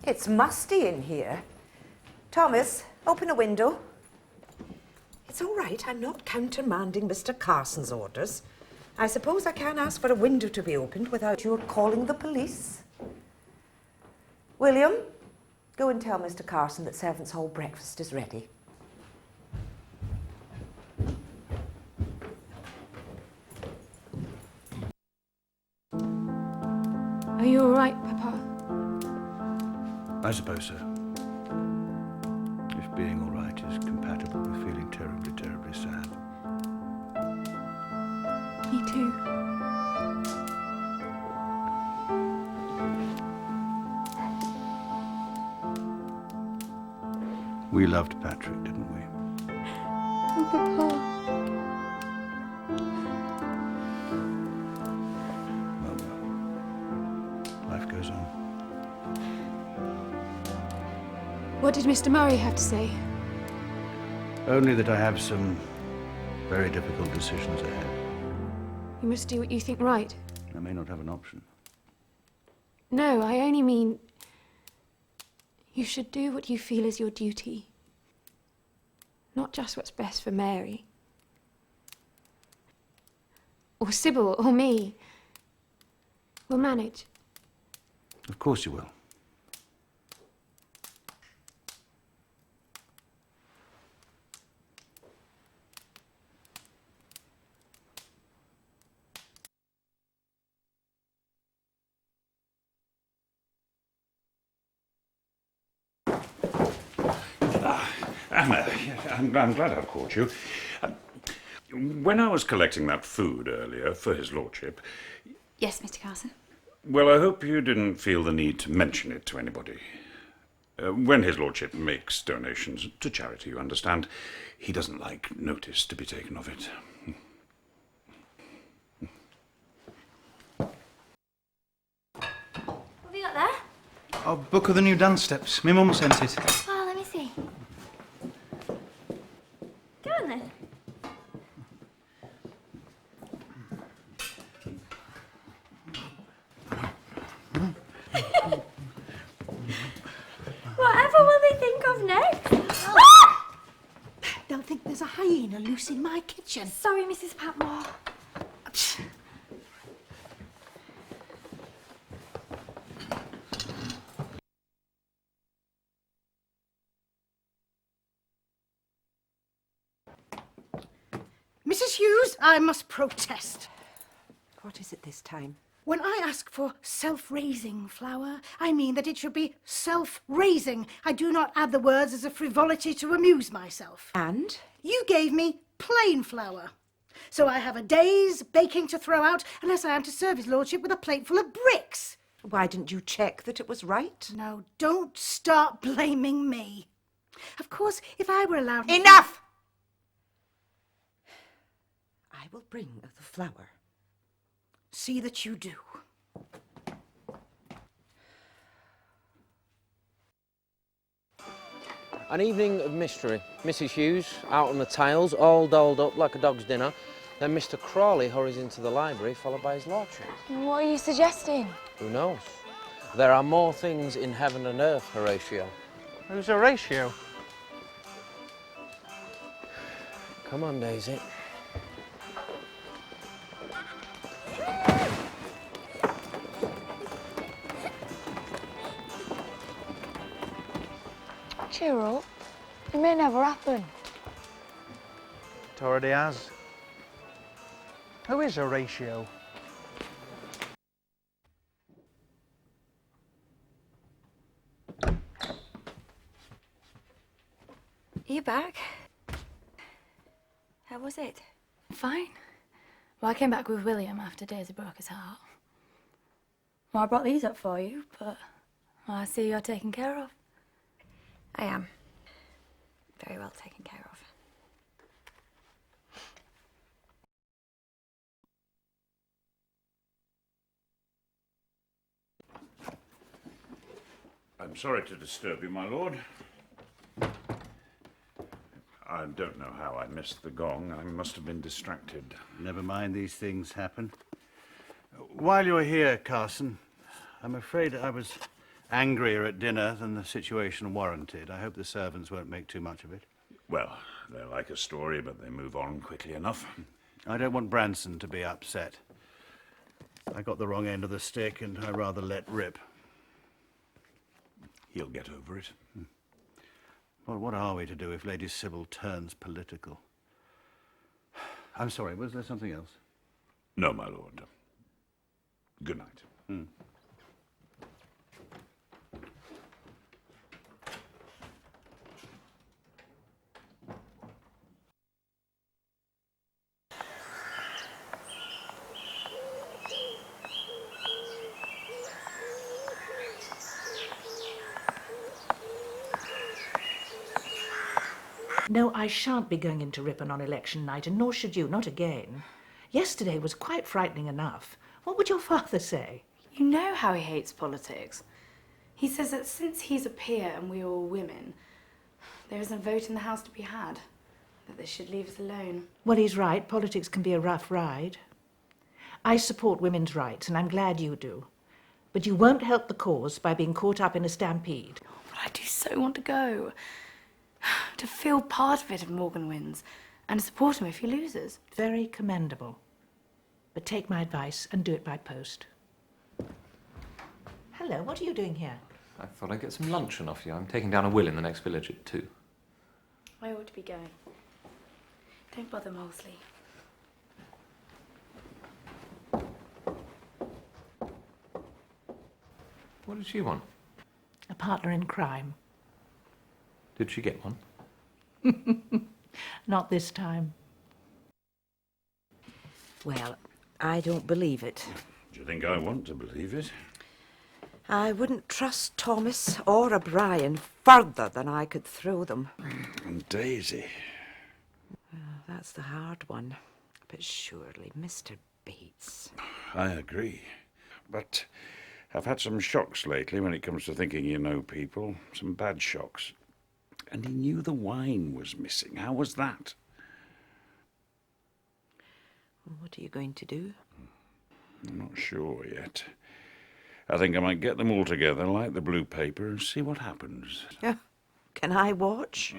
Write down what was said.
It's musty in here. Thomas, open a window. It's all right. I'm not countermanding Mr. Carson's orders. I suppose I can ask for a window to be opened without your calling the police. William, go and tell Mr. Carson that Servants' Hall breakfast is ready. Are you all right, Papa? I suppose so. If being all right is compatible with feeling terribly, terribly sad. Me too. We loved Patrick, didn't we? Oh, Papa. Well, life goes on. What did Mr. Murray have to say? Only that I have some very difficult decisions ahead. You must do what you think right. I may not have an option. No, I only mean you should do what you feel is your duty. Not just what's best for Mary. Or Sybil, or me. We'll manage. Of course you will. Anna, I'm glad I've caught you. When I was collecting that food earlier for his lordship... Yes, Mr. Carson? Well, I hope you didn't feel the need to mention it to anybody. When his lordship makes donations to charity, you understand, he doesn't like notice to be taken of it. What have you got there? A book of the new dance steps. My mum sent it. Oh, let me see. Go on then. Whatever will they think of next? They'll think there's a hyena loose in my kitchen. Sorry, Mrs. Patmore. Mrs. Hughes, I must protest. What is it this time? When I ask for self-raising flour, I mean that it should be self-raising. I do not add the words as a frivolity to amuse myself. And? You gave me plain flour. So I have a day's baking to throw out unless I am to serve his lordship with a plate full of bricks. Why didn't you check that it was right? Now, don't start blaming me. Of course, if I were allowed... Enough! I will bring the flour. See that you do. An evening of mystery. Mrs. Hughes out on the tiles, all dolled up like a dog's dinner. Then Mr. Crawley hurries into the library, followed by his lordship. What are you suggesting? Who knows? There are more things in heaven and earth, Horatio. Who's Horatio? Come on, Daisy. Cheer up. It may never happen. It already has. Who is Horatio? Are you back? How was it? Fine. Well, I came back with William after Daisy broke his heart. Well, I brought these up for you, but I see you're taken care of. I am. Very well taken care of. I'm sorry to disturb you, my lord. I don't know how I missed the gong. I must have been distracted. Never mind, these things happen. While you're here, Carson, I'm afraid I was angrier at dinner than the situation warranted. I hope the servants won't make too much of it. Well, they like a story, but they move on quickly enough. I don't want Branson to be upset. I got the wrong end of the stick, and I rather let rip. He'll get over it. Well, what are we to do if Lady Sybil turns political? I'm sorry, was there something else? No, my lord. Good night. No, I shan't be going into Ripon on election night, and nor should you, not again. Yesterday was quite frightening enough. What would your father say? You know how he hates politics. He says that since he's a peer and we're all women, there isn't a vote in the House to be had, that they should leave us alone. Well, he's right. Politics can be a rough ride. I support women's rights, and I'm glad you do. But you won't help the cause by being caught up in a stampede. But I do so want to go. To feel part of it if Morgan wins, and to support him if he loses. Very commendable. But take my advice and do it by post. Hello, what are you doing here? I thought I'd get some luncheon off you. I'm taking down a will in the next village at 2. I ought to be going. Don't bother Molesley. What did she want? A partner in crime. Did she get one? Not this time. Well, I don't believe it. Do you think I want to believe it? I wouldn't trust Thomas or O'Brien further than I could throw them. And Daisy. Well, that's the hard one. But surely, Mr. Bates. I agree. But I've had some shocks lately when it comes to thinking you know people. Some bad shocks. And he knew the wine was missing. How was that? Well, what are you going to do? I'm not sure yet. I think I might get them all together, light the blue paper, and see what happens. Yeah. Can I watch?